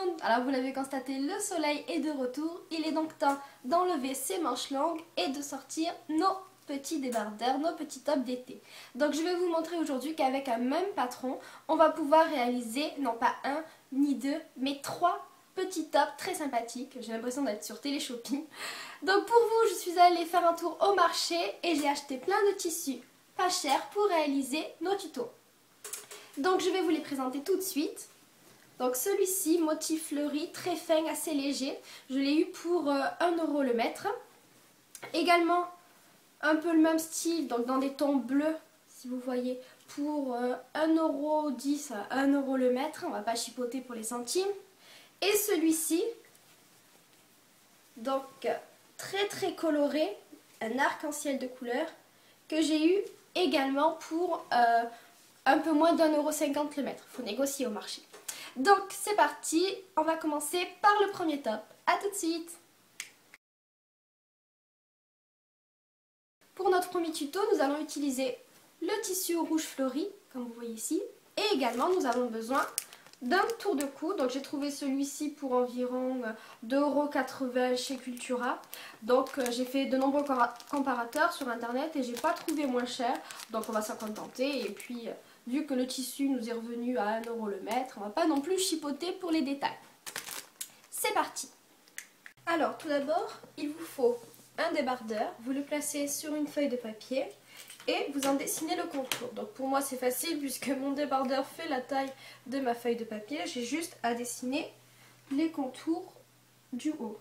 monde! Alors vous l'avez constaté, le soleil est de retour. Il est donc temps d'enlever ses manches longues et de sortir nos petits débardeurs, nos petits tops d'été. Donc je vais vous montrer aujourd'hui qu'avec un même patron, on va pouvoir réaliser non pas un ni deux, mais trois petits tops très sympathiques. J'ai l'impression d'être sur Téléshopping. Donc pour vous, je suis allée faire un tour au marché et j'ai acheté plein de tissus pas chers pour réaliser nos tutos. Donc je vais vous les présenter tout de suite. Donc celui-ci, motif fleuri, très fin, assez léger. Je l'ai eu pour 1 € le mètre. Également, un peu le même style, donc dans des tons bleus, si vous voyez, pour 1,10 € à 1 € le mètre. On ne va pas chipoter pour les centimes. Et celui-ci, donc très très coloré, un arc-en-ciel de couleurs, que j'ai eu également pour un peu moins d'1,50 € le mètre. Il faut négocier au marché. Donc c'est parti, on va commencer par le premier top. A tout de suite. Pour notre premier tuto, nous allons utiliser le tissu rouge fleuri, comme vous voyez ici. Et également, nous avons besoin d'un tour de cou. Donc j'ai trouvé celui-ci pour environ 2,80 € chez Cultura. Donc j'ai fait de nombreux comparateurs sur internet et j'ai pas trouvé moins cher. Donc on va s'en contenter. Et puis vu que le tissu nous est revenu à 1 € le mètre, on va pas non plus chipoter pour les détails. C'est parti. Alors tout d'abord, il vous faut un débardeur. Vous le placez sur une feuille de papier et vous en dessinez le contour. Donc pour moi c'est facile puisque mon débardeur fait la taille de ma feuille de papier. J'ai juste à dessiner les contours du haut.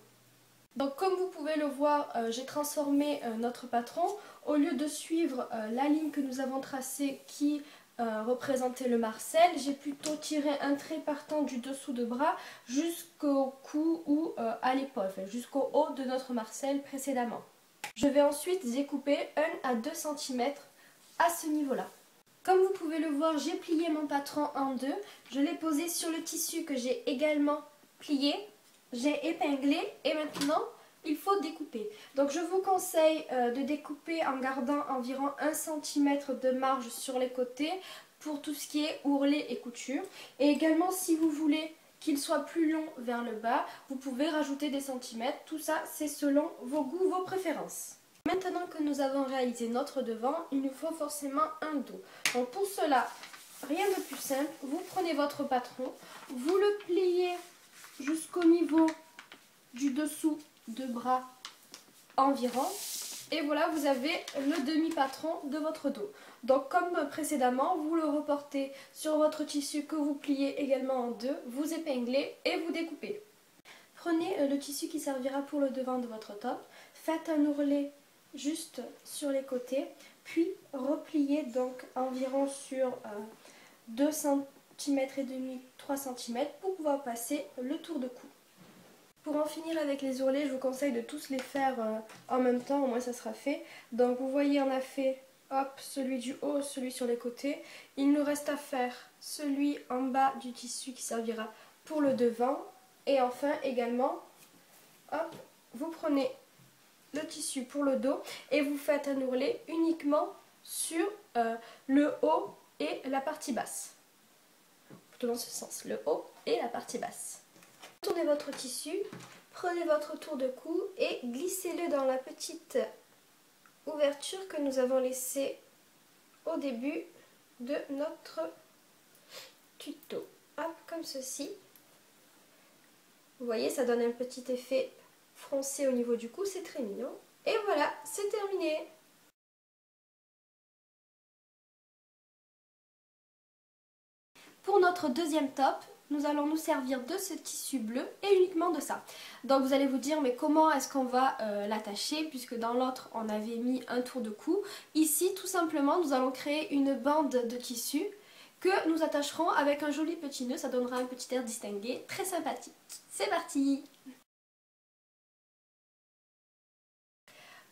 Donc comme vous pouvez le voir, j'ai transformé notre patron. Au lieu de suivre la ligne que nous avons tracée qui représentait le marcel, j'ai plutôt tiré un trait partant du dessous de bras jusqu'au cou ou à l'épaule, enfin, jusqu'au haut de notre marcel précédemment. Je vais ensuite découper 1 à 2 cm à ce niveau-là. Comme vous pouvez le voir, j'ai plié mon patron en deux. Je l'ai posé sur le tissu que j'ai également plié. J'ai épinglé et maintenant il faut découper. Donc je vous conseille de découper en gardant environ 1 cm de marge sur les côtés pour tout ce qui est ourlet et couture. Et également si vous voulez qu'il soit plus long vers le bas, vous pouvez rajouter des centimètres. Tout ça c'est selon vos goûts, vos préférences. Maintenant que nous avons réalisé notre devant, il nous faut forcément un dos. Donc pour cela, rien de plus simple, vous prenez votre patron, vous le pliez jusqu'au niveau du dessous de bras environ. Et voilà, vous avez le demi-patron de votre dos. Donc comme précédemment, vous le reportez sur votre tissu que vous pliez également en deux, vous épinglez et vous découpez. Prenez le tissu qui servira pour le devant de votre top, faites un ourlet juste sur les côtés, puis repliez donc environ sur 2 cm et demi, 3 cm pour pouvoir passer le tour de cou. Pour en finir avec les ourlets, je vous conseille de tous les faire en même temps, au moins ça sera fait. Donc vous voyez, on a fait hop, celui du haut, celui sur les côtés. Il nous reste à faire celui en bas du tissu qui servira pour le devant. Et enfin également, hop, vous prenez le tissu pour le dos et vous faites un ourlet uniquement sur le haut et la partie basse. Plutôt dans ce sens, le haut et la partie basse. Tournez votre tissu, prenez votre tour de cou et glissez-le dans la petite ouverture que nous avons laissée au début de notre tuto. Hop, comme ceci. Vous voyez, ça donne un petit effet froncé au niveau du cou, c'est très mignon. Et voilà, c'est terminé. Pour notre deuxième top, nous allons nous servir de ce tissu bleu et uniquement de ça. Donc vous allez vous dire, mais comment est-ce qu'on va l'attacher, puisque dans l'autre on avait mis un tour de cou. Ici, tout simplement, nous allons créer une bande de tissu que nous attacherons avec un joli petit nœud. Ça donnera un petit air distingué, très sympathique. C'est parti!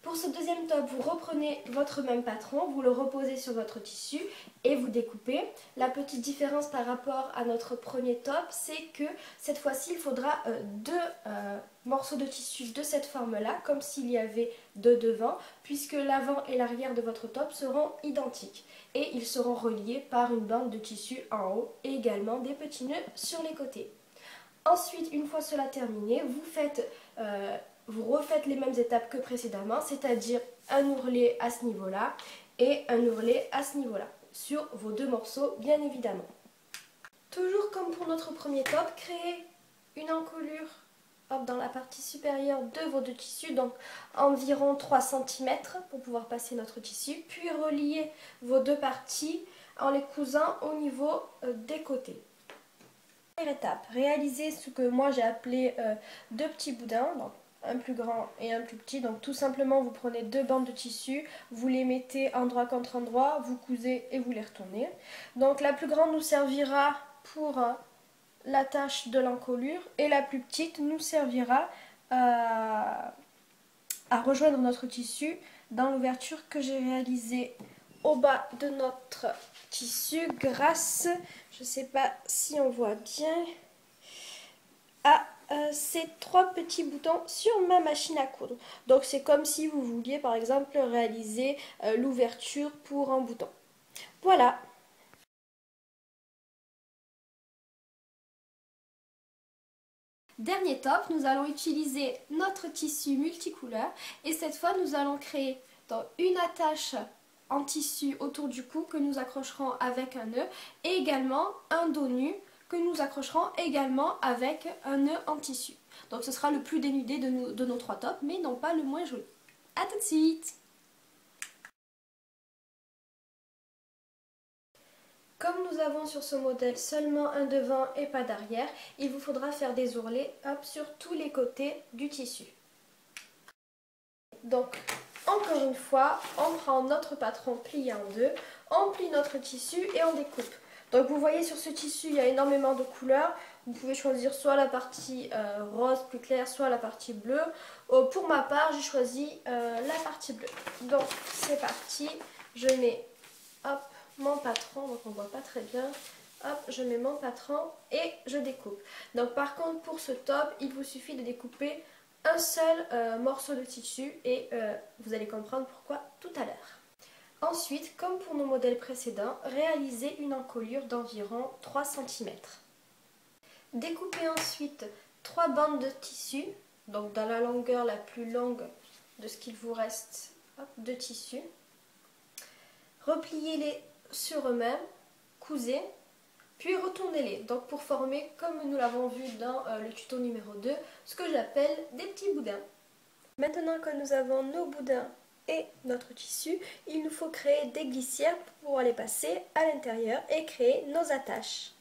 Pour ce deuxième top, vous reprenez votre même patron, vous le reposez sur votre tissu et vous découpez. La petite différence par rapport à notre premier top, c'est que cette fois-ci, il faudra deux morceaux de tissu de cette forme-là, comme s'il y avait deux devant, puisque l'avant et l'arrière de votre top seront identiques. Et ils seront reliés par une bande de tissu en haut et également des petits nœuds sur les côtés. Ensuite, une fois cela terminé, vous refaites les mêmes étapes que précédemment, c'est-à-dire un ourlet à ce niveau-là et un ourlet à ce niveau-là, sur vos deux morceaux bien évidemment. Toujours comme pour notre premier top, créez une encolure dans la partie supérieure de vos deux tissus, donc environ 3 cm pour pouvoir passer notre tissu, puis reliez vos deux parties en les cousant au niveau des côtés. Première étape, réalisez ce que moi j'ai appelé deux petits boudins, donc un plus grand et un plus petit. Donc tout simplement vous prenez deux bandes de tissu, vous les mettez endroit contre endroit, vous cousez et vous les retournez. Donc la plus grande nous servira pour l'attache de l'encolure et la plus petite nous servira à rejoindre notre tissu dans l'ouverture que j'ai réalisée au bas de notre tissu grâce, je ne sais pas si on voit bien, à ces trois petits boutons sur ma machine à coudre. Donc c'est comme si vous vouliez par exemple réaliser l'ouverture pour un bouton. Voilà. Dernier top, nous allons utiliser notre tissu multicouleur et cette fois nous allons créer une attache en tissu autour du cou que nous accrocherons avec un nœud et également un dos nu que nous accrocherons également avec un nœud en tissu. Donc ce sera le plus dénudé de nos trois tops mais non pas le moins joli. A tout de suite! Comme nous avons sur ce modèle seulement un devant et pas d'arrière, il vous faudra faire des ourlets sur tous les côtés du tissu. Donc, encore une fois, on prend notre patron plié en deux, on plie notre tissu et on découpe. Donc vous voyez sur ce tissu, il y a énormément de couleurs. Vous pouvez choisir soit la partie rose plus claire, soit la partie bleue. Pour ma part, j'ai choisi la partie bleue. Donc c'est parti, je mets hop, mon patron, donc on voit pas très bien. Hop, je mets mon patron et je découpe. Donc par contre pour ce top, il vous suffit de découper un seul morceau de tissu et vous allez comprendre pourquoi tout à l'heure. Ensuite, comme pour nos modèles précédents, réalisez une encolure d'environ 3 cm. Découpez ensuite 3 bandes de tissu, donc dans la longueur la plus longue de ce qu'il vous reste de tissu. Repliez-les sur eux-mêmes, cousez, puis retournez-les, donc pour former, comme nous l'avons vu dans le tuto numéro 2, ce que j'appelle des petits boudins. Maintenant que nous avons nos boudins et notre tissu, il nous faut créer des glissières pour pouvoir les passer à l'intérieur et créer nos attaches.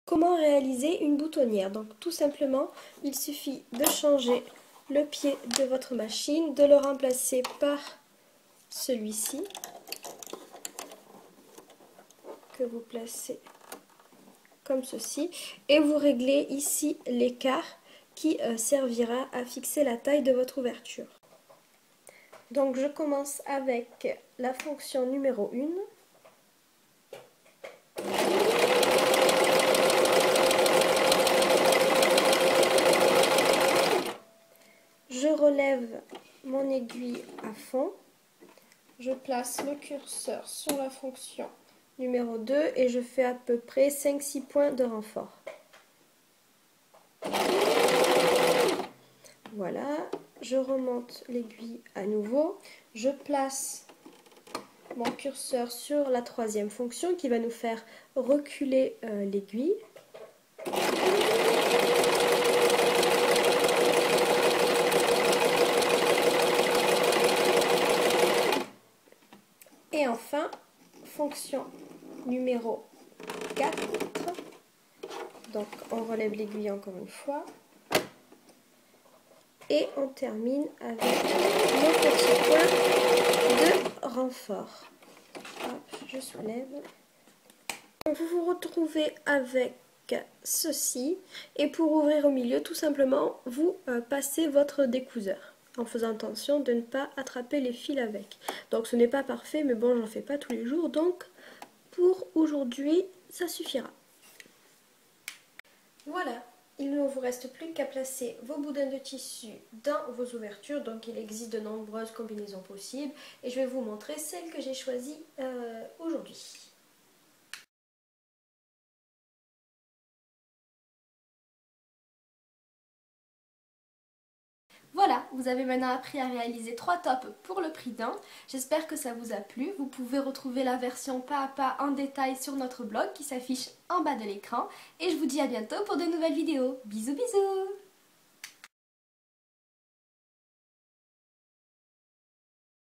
Comment réaliser une boutonnière? Donc tout simplement, il suffit de changer le pied de votre machine, de le remplacer par celui-ci que vous placez comme ceci et vous réglez ici l'écart qui servira à fixer la taille de votre ouverture. Donc je commence avec la fonction numéro 1. Je relève mon aiguille à fond, je place le curseur sur la fonction numéro 2 et je fais à peu près 5-6 points de renfort. Voilà, je remonte l'aiguille à nouveau, je place mon curseur sur la troisième fonction qui va nous faire reculer l'aiguille. Et enfin, fonction numéro 4. Donc on relève l'aiguille encore une fois. Et on termine avec nos petits points de renfort. Hop, je soulève. Vous vous retrouvez avec ceci. Et pour ouvrir au milieu, tout simplement, vous passez votre découseur. En faisant attention de ne pas attraper les fils avec. Donc ce n'est pas parfait, mais bon, j'en fais pas tous les jours. Donc pour aujourd'hui, ça suffira. Voilà, Il ne vous reste plus qu'à placer vos boudins de tissu dans vos ouvertures. Donc il existe de nombreuses combinaisons possibles et je vais vous montrer celle que j'ai choisie aujourd'hui. Voilà, vous avez maintenant appris à réaliser 3 tops pour le prix d'un. J'espère que ça vous a plu. Vous pouvez retrouver la version pas à pas en détail sur notre blog qui s'affiche en bas de l'écran. Et je vous dis à bientôt pour de nouvelles vidéos. Bisous bisous!